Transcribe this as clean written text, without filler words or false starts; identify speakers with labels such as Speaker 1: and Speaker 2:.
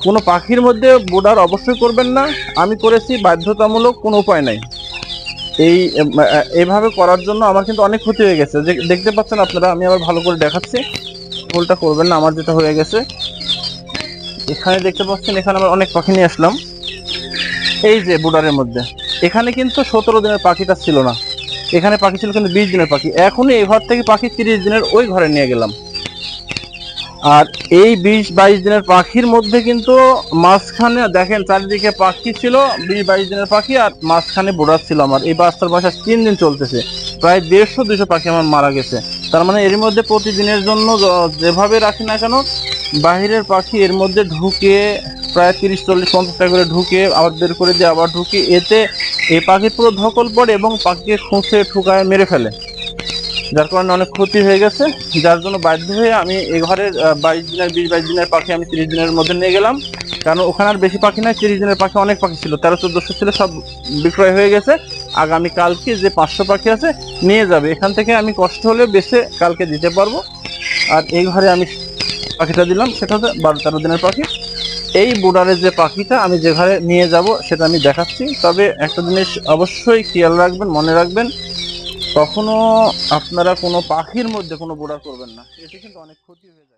Speaker 1: কোনো পাখির মধ্যে বোর্ডার অবশ্যই করবেন না। আমি করেছি, বাধ্যতামূলক, কোনো উপায় নাই। এই এইভাবে করার জন্য আমার কিন্তু অনেক ক্ষতি হয়ে গেছে, যে দেখতে পাচ্ছেন আপনারা। আমি আবার ভালো করে দেখাচ্ছি। ভুলটা করবেন না। আমার যেটা হয়ে গেছে, এখানে দেখতে পাচ্ছেন, এখানে আমার অনেক পাখি নিয়ে আসলাম এই যে বোর্ডারের মধ্যে। এখানে কিন্তু 17 দিনের পাখিটা ছিল না, এখানে পাখি ছিল কিন্তু 20 দিনের পাখি। এখনই এই ঘর থেকে পাখি 30 দিনের ওই ঘরে নিয়ে গেলাম। আর এই 20-22 দিনের পাখির মধ্যে কিন্তু মাঝখানে দেখেন চারিদিকে পাখি ছিল, 20-22 দিনের পাখি, আর মাঝখানে বোর্ডার ছিল আমার। এই বাচ্চার বয়স 3 দিন চলতেছে, প্রায় 150-200 পাখি আমার মারা গেছে। তার মানে এর মধ্যে প্রতিদিনের জন্য যেভাবে রাখি না কেন, বাহিরের পাখি এর মধ্যে ঢুকে প্রায় 30-40-50টা করে ঢুকে আবার বের করে দিয়ে আবার ঢুকে, এতে এই পাখির পুরো ধকল পড়ে এবং পাখিকে খুঁচে ঠুকায় মেরে ফেলে, যার কারণে অনেক ক্ষতি হয়ে গেছে। যার জন্য বাধ্য হয়ে আমি এই ঘরের 20-22 দিনের পাখি আমি 30 দিনের মধ্যে নিয়ে গেলাম। কারণ ওখানে আর বেশি পাখি নাই, 30 দিনের পাখি অনেক পাখি ছিল, 1300-1400 ছিল, সব বিক্রয় হয়ে গেছে। আগামী কালকে যে 500 পাখি আছে নিয়ে যাবে, এখান থেকে আমি কষ্ট হলে বেছে কালকে দিতে পারবো। আর এই ঘরে আমি পাখিটা দিলাম, সেটা হচ্ছে 12-13 দিনের পাখি। এই বোর্ডারের যে পাখিটা আমি যে ঘরে নিয়ে যাব সেটা আমি দেখাচ্ছি। তবে একটা জিনিস অবশ্যই খেয়াল রাখবেন, মনে রাখবেন, কখনো আপনারা কোনো পাখির মধ্যে কোনো বোর্ডার করবেন না, এতে কিন্তু অনেক ক্ষতি হয়ে যায়।